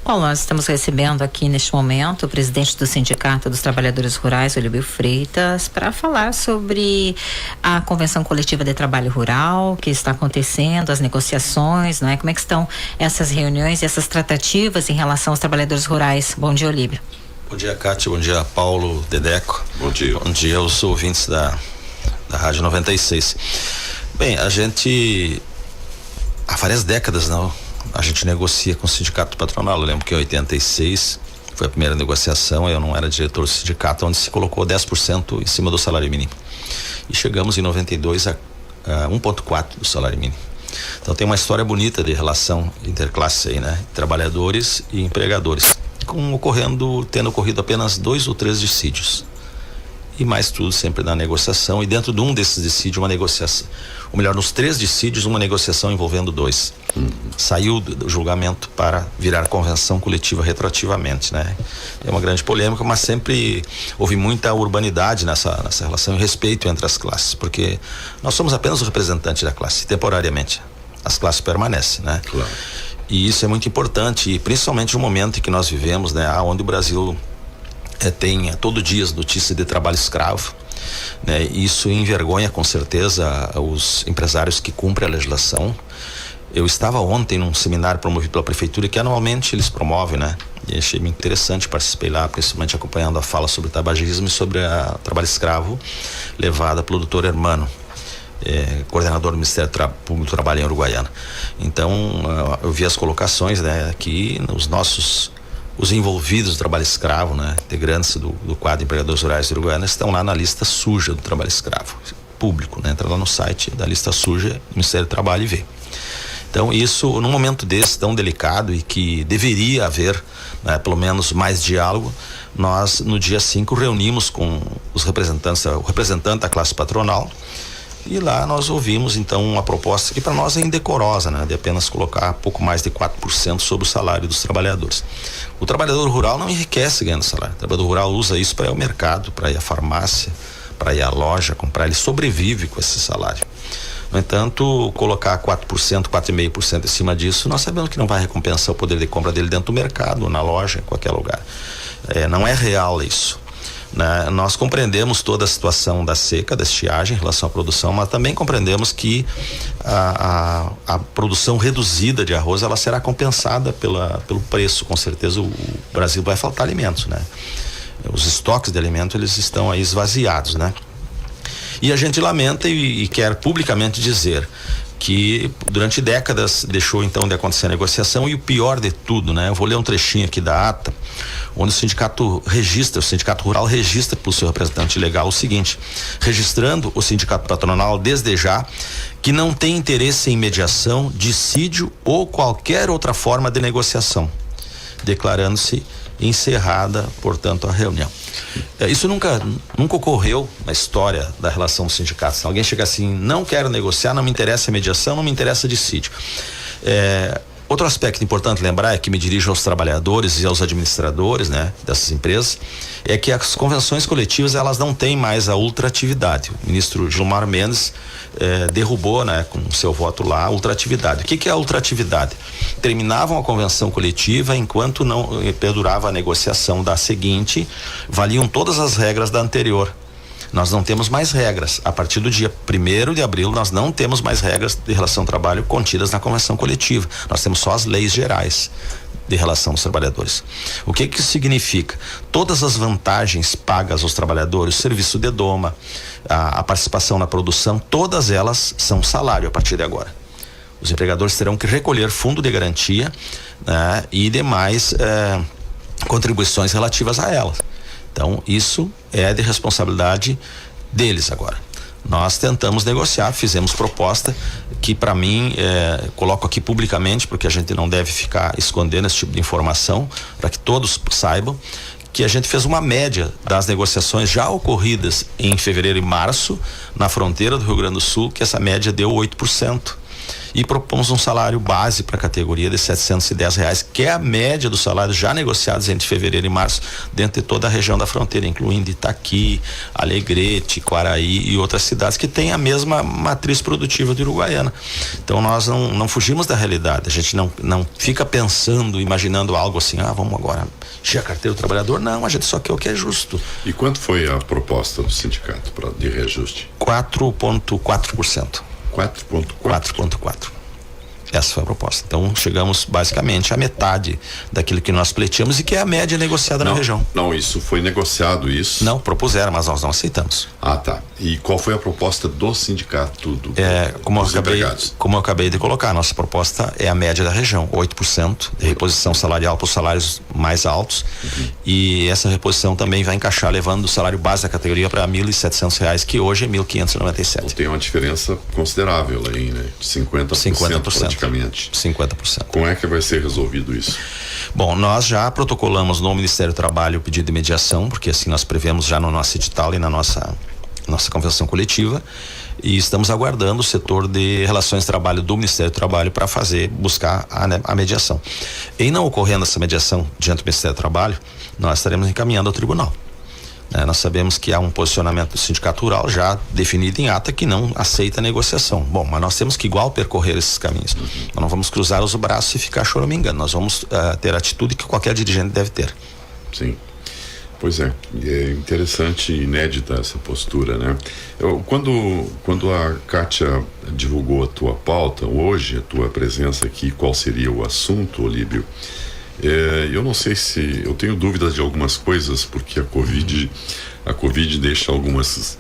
Bom, nós estamos recebendo aqui neste momento o presidente do Sindicato dos Trabalhadores Rurais, Olívio Freitas, para falar sobre a Convenção Coletiva de Trabalho Rural que está acontecendo, as negociações, não é? Como é que estão essas reuniões e essas tratativas em relação aos trabalhadores rurais? Bom dia, Olívio. Bom dia, Cátia. Bom dia, Paulo, Dedeco. Bom dia. Bom dia aos ouvintes da Rádio 96. Bem, a gente há várias décadas, não? A gente negocia com o sindicato patronal. Eu lembro que em 86 foi a primeira negociação, eu não era diretor do sindicato, onde se colocou 10% em cima do salário mínimo. E chegamos em 92 a 1,4% do salário mínimo. Então tem uma história bonita de relação interclasse aí, né? Trabalhadores e empregadores. Tendo ocorrido apenas 2 ou 3 dissídios. E mais tudo sempre na negociação, e dentro de um desses dissídios uma negociação, ou melhor, nos 3 dissídios uma negociação envolvendo 2. Saiu do julgamento para virar convenção coletiva retroativamente, né? É uma grande polêmica, mas sempre houve muita urbanidade nessa relação e respeito entre as classes, porque nós somos apenas o representante da classe, temporariamente. As classes permanecem, né? Claro. E isso é muito importante, e principalmente no momento em que nós vivemos, né? Onde o Brasil tem todo dia as notícias de trabalho escravo, né? Isso envergonha com certeza os empresários que cumprem a legislação. Eu estava ontem num seminário promovido pela prefeitura que anualmente eles promovem, né? E achei muito interessante, participei lá, principalmente acompanhando a fala sobre o tabagismo e sobre o trabalho escravo levada pelo doutor Hermano, coordenador do Ministério Público do Trabalho em Uruguaiana. Então, eu vi as colocações, né? Aqui os envolvidos no trabalho escravo, né? Integrantes do quadro de empregadores rurais de Uruguaiana estão lá na lista suja do trabalho escravo público, né? Entra lá no site da lista suja do Ministério do Trabalho e vê. Então isso, num momento desse tão delicado e que deveria haver, né, pelo menos mais diálogo, nós no dia 5 reunimos com os representantes, o representante da classe patronal, e lá nós ouvimos então uma proposta que para nós é indecorosa, né, de apenas colocar pouco mais de 4% sobre o salário dos trabalhadores. O trabalhador rural não enriquece ganhando salário. O trabalhador rural usa isso para ir ao mercado, para ir à farmácia, para ir à loja comprar, ele sobrevive com esse salário. No entanto, colocar 4%, 4,5% em cima disso, nós sabemos que não vai recompensar o poder de compra dele dentro do mercado, na loja, em qualquer lugar. Não é real isso, né? Nós compreendemos toda a situação da seca, da estiagem em relação à produção, mas também compreendemos que a produção reduzida de arroz, ela será compensada pelo preço. Com certeza o Brasil vai faltar alimentos, né? Os estoques de alimento, eles estão aí esvaziados, né? E a gente lamenta e quer publicamente dizer que durante décadas deixou então de acontecer a negociação, e o pior de tudo, né? Eu vou ler um trechinho aqui da ata, onde o sindicato rural registra para o seu representante legal o seguinte: registrando o sindicato patronal desde já que não tem interesse em mediação, dissídio ou qualquer outra forma de negociação, declarando-se encerrada, portanto, a reunião. Isso nunca ocorreu na história da relação dos sindicatos. Se alguém chega assim, não quero negociar, não me interessa a mediação, não me interessa dissídio. Outro aspecto importante lembrar, é que me dirijo aos trabalhadores e aos administradores, né, dessas empresas, é que as convenções coletivas, elas não têm mais a ultratividade. O ministro Gilmar Mendes derrubou, né, com seu voto lá, a ultratividade. O que é a ultratividade? Terminavam a convenção coletiva enquanto não perdurava a negociação da seguinte, valiam todas as regras da anterior. Nós não temos mais regras. A partir do dia 1º de abril, nós não temos mais regras de relação ao trabalho contidas na convenção coletiva. Nós temos só as leis gerais de relação aos trabalhadores. O que isso significa? Todas as vantagens pagas aos trabalhadores, o serviço de doma, a participação na produção, todas elas são salário a partir de agora. Os empregadores terão que recolher fundo de garantia, né, e demais contribuições relativas a elas. Então, isso é de responsabilidade deles agora. Nós tentamos negociar, fizemos proposta que, para mim, coloco aqui publicamente, porque a gente não deve ficar escondendo esse tipo de informação, para que todos saibam, que a gente fez uma média das negociações já ocorridas em fevereiro e março, na fronteira do Rio Grande do Sul, que essa média deu 8%. e propomos um salário base para a categoria de R$710, que é a média dos salários já negociados entre fevereiro e março dentro de toda a região da fronteira, incluindo Itaqui, Alegrete, Quaraí e outras cidades que têm a mesma matriz produtiva de Uruguaiana. Então nós não fugimos da realidade, a gente não fica pensando, imaginando algo assim, vamos agora encher a carteira do trabalhador. Não, a gente só quer o que é justo. E quanto foi a proposta do sindicato de reajuste? 4,4%. 4,4%. Essa foi a proposta. Então chegamos basicamente à metade daquilo que nós pleiteamos e que é a média negociada na região. Não, isso foi negociado, isso? Não, propuseram, mas nós não aceitamos. Ah, tá. E qual foi a proposta do sindicato dos empregados? Como eu acabei de colocar, a nossa proposta é a média da região, 8% de reposição salarial para os salários mais altos. E essa reposição também vai encaixar, levando o salário base da categoria para R$1.700, que hoje é R$1.597. Então tem uma diferença considerável aí, né? 50% praticamente. 50%. Como é que vai ser resolvido isso? Bom, nós já protocolamos no Ministério do Trabalho o pedido de mediação, porque assim nós prevemos já no nosso edital e na nossa convenção coletiva, e estamos aguardando o setor de relações de trabalho do Ministério do Trabalho para buscar a mediação. Em não ocorrendo essa mediação diante do Ministério do Trabalho, nós estaremos encaminhando ao tribunal. Nós sabemos que há um posicionamento do sindicato rural já definido em ata que não aceita a negociação. Bom, mas nós temos que igual percorrer esses caminhos. Nós não vamos cruzar os braços e ficar choramingando. Nós vamos ter a atitude que qualquer dirigente deve ter. Sim. Pois é interessante e inédita essa postura, né? Quando a Kátia divulgou a tua pauta, hoje, a tua presença aqui, qual seria o assunto, Olíbio? Eu não sei se, eu tenho dúvidas de algumas coisas, porque a Covid deixa alguns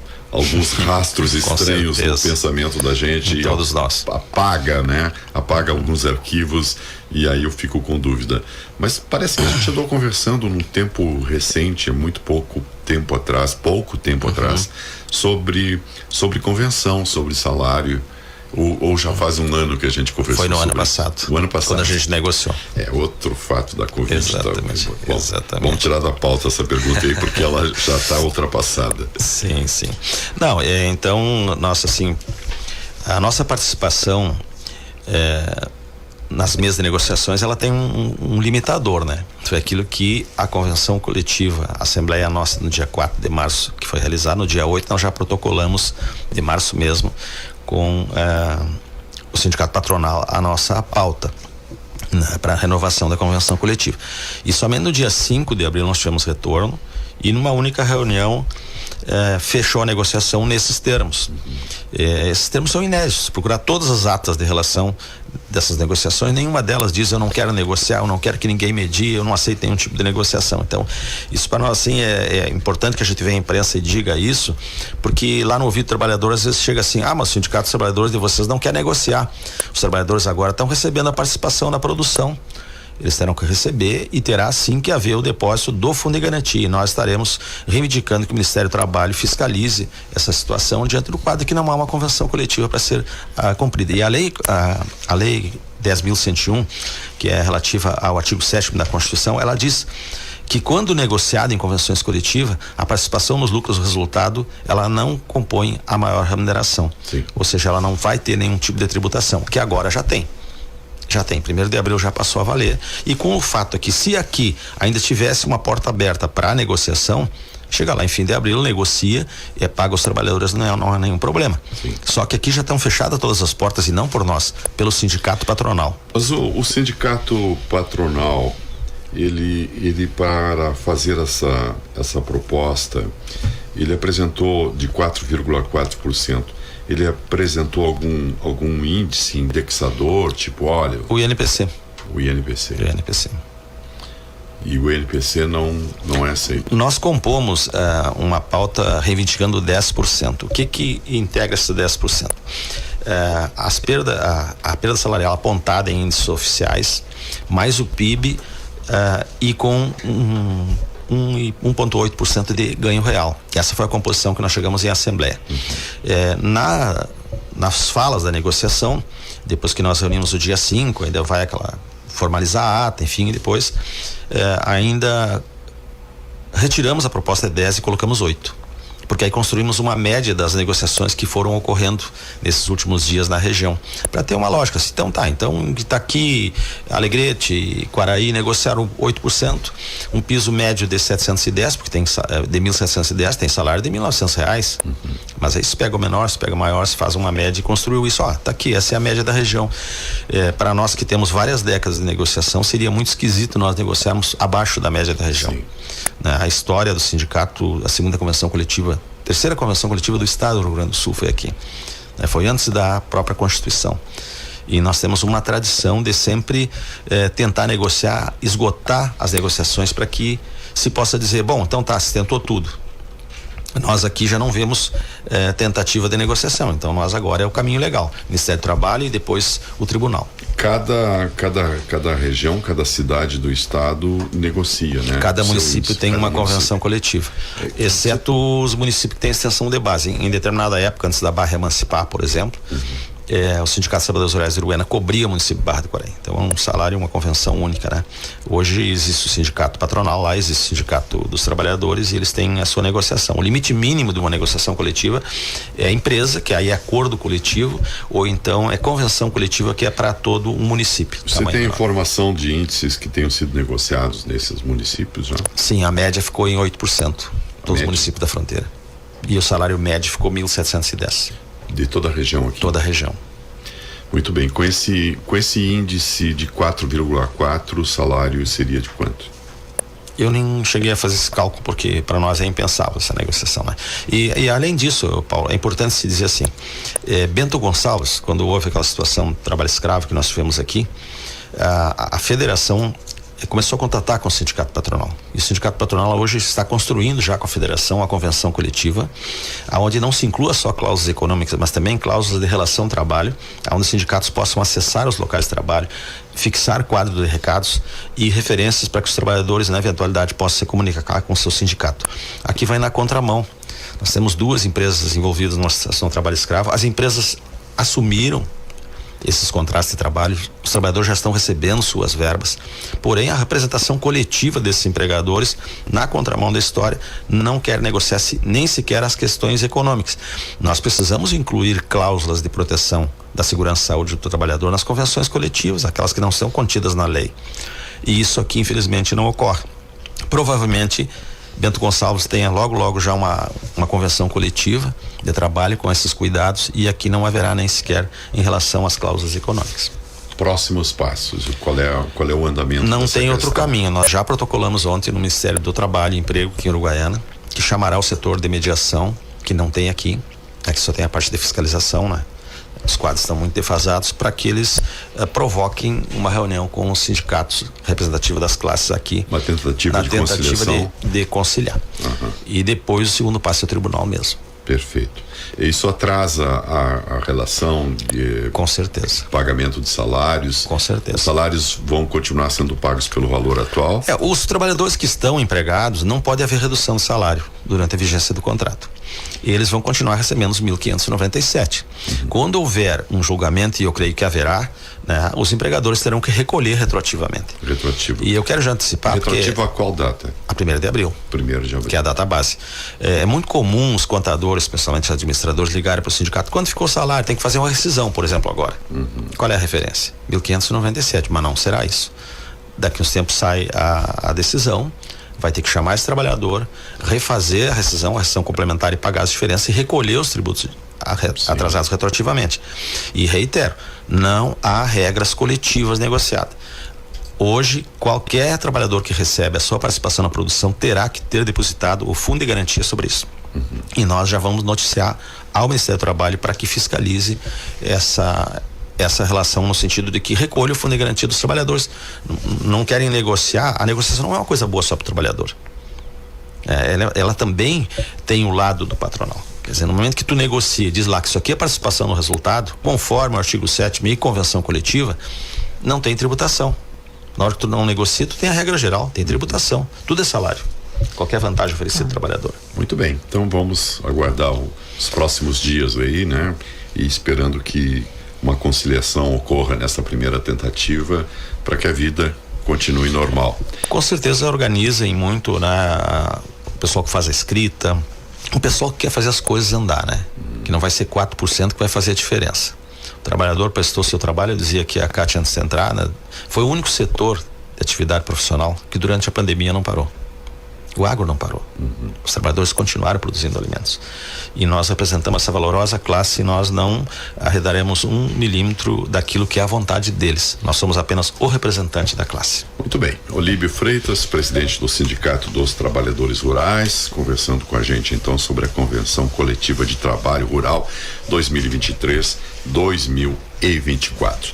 rastros estranhos no pensamento da gente. Todos nós. Apaga, né? Apaga alguns arquivos e aí eu fico com dúvida. Mas parece que a gente andou conversando num tempo recente, muito pouco tempo atrás, sobre convenção, sobre salário. Ou já faz um ano que a gente conversou? Foi no ano passado. O ano passado. Quando a gente negociou. É outro fato da Covid. Exatamente. Exatamente. Vamos tirar da pauta essa pergunta aí, porque ela já está ultrapassada. Sim. Não, então, a nossa participação nas mesas de negociações, ela tem um limitador, né? Foi aquilo que a convenção coletiva, a assembleia nossa no dia 4 de março, que foi realizada no dia 8, nós já protocolamos de março mesmo, com o sindicato patronal a nossa pauta, né, para a renovação da convenção coletiva. E somente no dia 5 de abril nós tivemos retorno e numa única reunião fechou a negociação nesses termos. Esses termos são inéditos. Procurar todas as atas de relação dessas negociações, nenhuma delas diz eu não quero negociar, eu não quero que ninguém medie, eu não aceito nenhum tipo de negociação. Então, isso para nós assim é importante que a gente venha à imprensa e diga isso, porque lá no ouvido do trabalhador às vezes chega assim, mas o sindicato dos trabalhadores de vocês não quer negociar. Os trabalhadores agora estão recebendo a participação na produção. Eles terão que receber e terá sim que haver o depósito do Fundo de Garantia, e nós estaremos reivindicando que o Ministério do Trabalho fiscalize essa situação diante do quadro que não há uma convenção coletiva para ser cumprida. E a lei 10.101, que é relativa ao artigo 7º da Constituição, ela diz que quando negociada em convenções coletivas, a participação nos lucros do resultado, ela não compõe a maior remuneração. Sim. Ou seja, ela não vai ter nenhum tipo de tributação, que agora já tem. 1º de abril já passou a valer, e com o fato que se aqui ainda tivesse uma porta aberta para a negociação, chega lá em fim de abril, negocia e paga os trabalhadores, não há nenhum problema. Sim. Só que aqui já estão fechadas todas as portas, e não por nós, pelo sindicato patronal. Mas o sindicato patronal, ele para fazer essa proposta, ele apresentou de 4,4%. Ele apresentou algum índice indexador, tipo, olha... O INPC. O INPC. E o INPC não é aceito. Nós compomos uma pauta reivindicando 10%. O que integra esses 10%? A perda salarial apontada em índices oficiais, mais o PIB e com 1,8% de ganho real. Essa foi a composição que nós chegamos em assembleia. Nas falas da negociação, depois que nós reunimos o dia 5, ainda vai formalizar a ata, enfim, e depois ainda retiramos a proposta de 10 e colocamos 8%. porque aí construímos uma média das negociações que foram ocorrendo nesses últimos dias na região, para ter uma lógica. Então Itaqui, Alegrete, Quaraí negociaram 8%, um piso médio de 710, porque tem de 1.710, tem salário de R$1.900. Mas aí se pega o menor, se pega o maior, se faz uma média e construiu isso. Tá aqui, essa é a média da região. Para nós que temos várias décadas de negociação, seria muito esquisito nós negociarmos abaixo da média da região. Né? A história do sindicato, a segunda convenção coletiva, terceira convenção coletiva do estado do Rio Grande do Sul foi aqui. Né? Foi antes da própria Constituição. E nós temos uma tradição de sempre tentar negociar, esgotar as negociações para que se possa dizer, bom, então se tentou tudo. Nós aqui já não vemos tentativa de negociação, então nós agora é o caminho legal, Ministério do Trabalho e depois o tribunal. Cada região, cada cidade do estado negocia, né? Cada município tem uma convenção coletiva, exceto os municípios que têm extensão de base. Em determinada época, antes da Barra emancipar, por exemplo, o Sindicato dos Trabalhadores Rurais de Uruguaiana cobria o município de Barra do Quaraí. Então é um salário, uma convenção única, né? Hoje existe o sindicato patronal, lá existe o Sindicato dos Trabalhadores e eles têm a sua negociação. O limite mínimo de uma negociação coletiva é a empresa, que aí é acordo coletivo, ou então é convenção coletiva, que é para todo um município. Você tem informação de índices que tenham sido negociados nesses municípios já? Sim, a média ficou em 8% dos municípios da fronteira. E o salário médio ficou 1.710. De toda a região aqui? Toda a região. Muito bem, com esse índice de 4,4, o salário seria de quanto? Eu nem cheguei a fazer esse cálculo, porque para nós é impensável essa negociação, né? E além disso, Paulo, é importante se dizer assim, Bento Gonçalves, quando houve aquela situação do trabalho escravo que nós tivemos aqui, a federação começou a contatar com o sindicato patronal. E o sindicato patronal hoje está construindo já com a federação a convenção coletiva, aonde não se inclua só cláusulas econômicas, mas também cláusulas de relação trabalho, aonde os sindicatos possam acessar os locais de trabalho, fixar quadro de recados e referências para que os trabalhadores, na eventualidade, possam se comunicar com o seu sindicato. Aqui vai na contramão. Nós temos 2 empresas envolvidas numa situação de trabalho escravo. As empresas assumiram esses contratos de trabalho, os trabalhadores já estão recebendo suas verbas, porém a representação coletiva desses empregadores, na contramão da história, não quer negociar nem sequer as questões econômicas. Nós precisamos incluir cláusulas de proteção da segurança e saúde do trabalhador nas convenções coletivas, aquelas que não são contidas na lei, e isso aqui infelizmente não ocorre. Provavelmente Bento Gonçalves tenha logo já uma convenção coletiva de trabalho com esses cuidados, e aqui não haverá nem sequer em relação às cláusulas econômicas. Próximos passos, qual é o andamento? Não tem outro caminho. Nós já protocolamos ontem no Ministério do Trabalho e Emprego aqui em Uruguaiana, que chamará o setor de mediação, que não tem aqui só tem a parte de fiscalização, né? Os quadros estão muito defasados, para que eles provoquem uma reunião com os sindicatos representativos das classes aqui. Uma tentativa de conciliação. De conciliar. E depois o segundo passo é o tribunal mesmo. Perfeito. Isso atrasa a relação de... Com certeza. Pagamento de salários. Com certeza. Os salários vão continuar sendo pagos pelo valor atual? Os trabalhadores que estão empregados, não pode haver redução de salário durante a vigência do contrato. Eles vão continuar recebendo os 1.597. Quando houver um julgamento, e eu creio que haverá, né, os empregadores terão que recolher retroativamente. Retroativo. E eu quero já antecipar. Retroativo a qual data? A 1º de abril. 1º de abril. Que é a data base. É muito comum os contadores, principalmente os administradores, ligarem para o sindicato. Quando ficou o salário, tem que fazer uma rescisão, por exemplo, agora. Qual é a referência? 1.597, mas não será isso. Daqui uns tempos sai a decisão, vai ter que chamar esse trabalhador, refazer a rescisão complementar e pagar as diferenças e recolher os tributos atrasados retroativamente. E reitero, não há regras coletivas negociadas. Hoje, qualquer trabalhador que recebe a sua participação na produção terá que ter depositado o fundo de garantia sobre isso. E nós já vamos noticiar ao Ministério do Trabalho para que fiscalize essa relação, no sentido de que recolhe o fundo de garantia dos trabalhadores. Não querem negociar. A negociação não é uma coisa boa só para o trabalhador. Ela também tem o lado do patronal. Quer dizer, no momento que tu negocia, diz lá que isso aqui é participação no resultado, conforme o artigo 7º e convenção coletiva, não tem tributação. Na hora que tu não negocia, tu tem a regra geral, tem tributação, tudo é salário. Qualquer vantagem oferecida ao trabalhador. Muito bem, então vamos aguardar os próximos dias aí, né? E esperando que uma conciliação ocorra nessa primeira tentativa, para que a vida continue normal. Com certeza organizem muito, né? O pessoal que faz a escrita, o pessoal que quer fazer as coisas andar, né? Que não vai ser 4% que vai fazer a diferença. O trabalhador prestou seu trabalho. Eu dizia que a Cátia, antes de entrar, né, foi o único setor de atividade profissional que durante a pandemia não parou. O agro não parou. Os trabalhadores continuaram produzindo alimentos. E nós representamos essa valorosa classe e nós não arredaremos 1 milímetro daquilo que é a vontade deles. Nós somos apenas o representante da classe. Muito bem. Olíbio Freitas, presidente do Sindicato dos Trabalhadores Rurais, conversando com a gente então sobre a Convenção Coletiva de Trabalho Rural 2023-2024.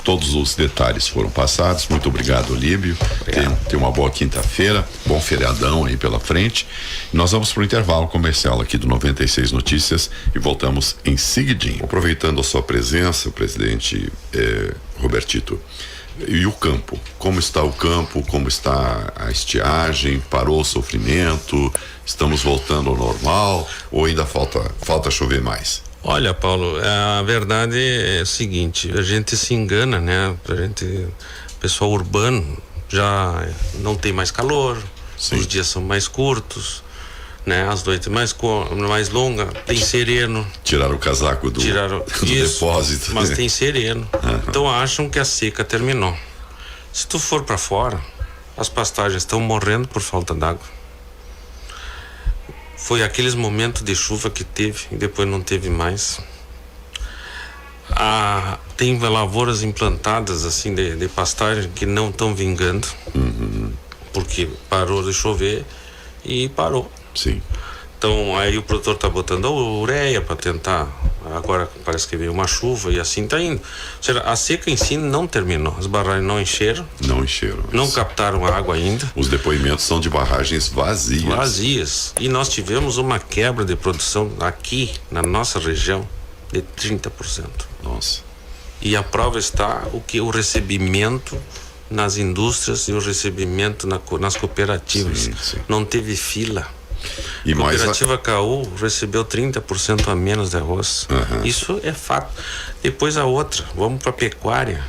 Todos os detalhes foram passados. Muito obrigado, Olíbio. Tenha uma boa quinta-feira, bom feriadão aí pela frente. Nós vamos para o intervalo comercial aqui do 96 Notícias e voltamos em seguidinho. Aproveitando a sua presença, presidente Robertito, e o campo? Como está o campo? Como está a estiagem? Parou o sofrimento? Estamos voltando ao normal? Ou ainda falta chover mais? Olha, Paulo, a verdade é a seguinte: a gente se engana, né? O pessoal urbano já não tem mais calor. Sim. Os dias são mais curtos, né? As noites mais longas, tem sereno. Tiraram o casaco do depósito. Mas tem sereno. Então acham que a seca terminou. Se tu for para fora, as pastagens estão morrendo por falta d'água. Foi aqueles momentos de chuva que teve e depois não teve mais. Tem lavouras implantadas assim de pastagem que não estão vingando. Porque parou de chover e parou. Sim. Então aí o produtor está botando a ureia para tentar. Agora parece que veio uma chuva e assim está indo. Ou seja, a seca em si não terminou. As barragens não encheram. Não captaram água ainda. Os depoimentos são de barragens vazias. E nós tivemos uma quebra de produção aqui na nossa região de 30%. Nossa. E a prova está o recebimento nas indústrias e o recebimento nas cooperativas. Sim. Não teve fila. E a cooperativa KU recebeu 30% a menos de arroz. Isso é fato. Depois a outra, vamos para a pecuária.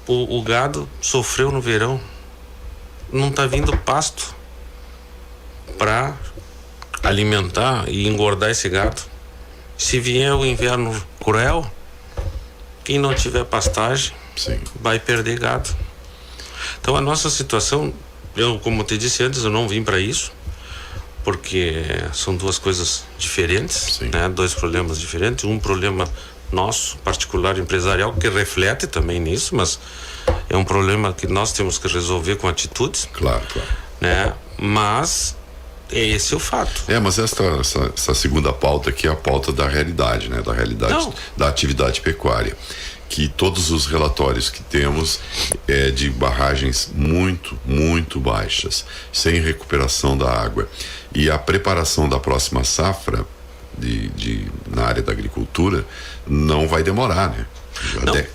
O gado sofreu no verão. Não está vindo pasto para alimentar e engordar esse gado. Se vier o inverno cruel, quem não tiver pastagem vai perder gado. Então a nossa situação, como eu te disse antes, eu não vim para isso, porque são duas coisas diferentes, né? Dois problemas diferentes. Um problema nosso, particular, empresarial, que reflete também nisso, mas é um problema que nós temos que resolver com atitudes. Claro. Né? Mas esse é o fato. Mas essa segunda pauta aqui é a pauta da realidade, né? Da realidade da atividade pecuária. Que todos os relatórios que temos é de barragens muito, muito baixas, sem recuperação da água. E a preparação da próxima safra na área da agricultura não vai demorar, né?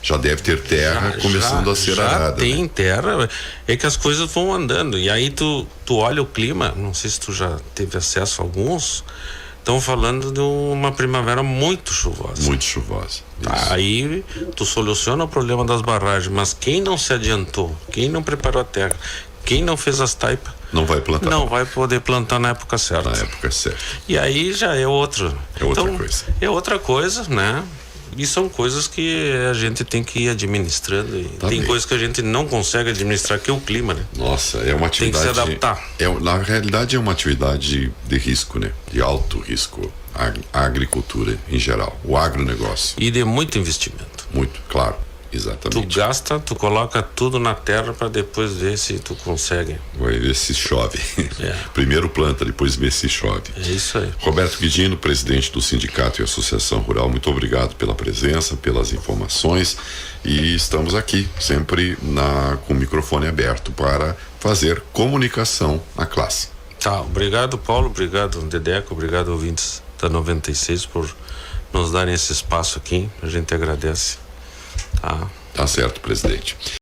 Já deve ter terra começando a ser arada. Já tem terra, é que as coisas vão andando. E aí tu olha o clima, não sei se tu já teve acesso a alguns. Estão falando de uma primavera muito chuvosa. Muito chuvosa. Aí tu soluciona o problema das barragens, mas quem não se adiantou, quem não preparou a terra, quem não fez as taipas, não vai plantar. Não vai poder plantar na época certa. E aí já é outra. Coisa. É outra coisa, né? E são coisas que a gente tem que ir administrando. E tem coisas que a gente não consegue administrar, que é o clima, né? Nossa, é uma atividade. Tem que se adaptar. Na realidade é uma atividade de risco, né? De alto risco. A agricultura em geral, o agronegócio. E de muito investimento. Muito, claro. Exatamente. Tu coloca tudo na terra para depois ver se tu consegue. Vai ver se chove. Primeiro planta, depois vê se chove. É isso aí. Roberto Guidino, presidente do Sindicato e Associação Rural, muito obrigado pela presença, pelas informações, e estamos aqui sempre com o microfone aberto para fazer comunicação à classe. Obrigado, Paulo, obrigado, Dedeco, obrigado, ouvintes da 96 por nos darem esse espaço aqui, a gente agradece. Tá certo, presidente.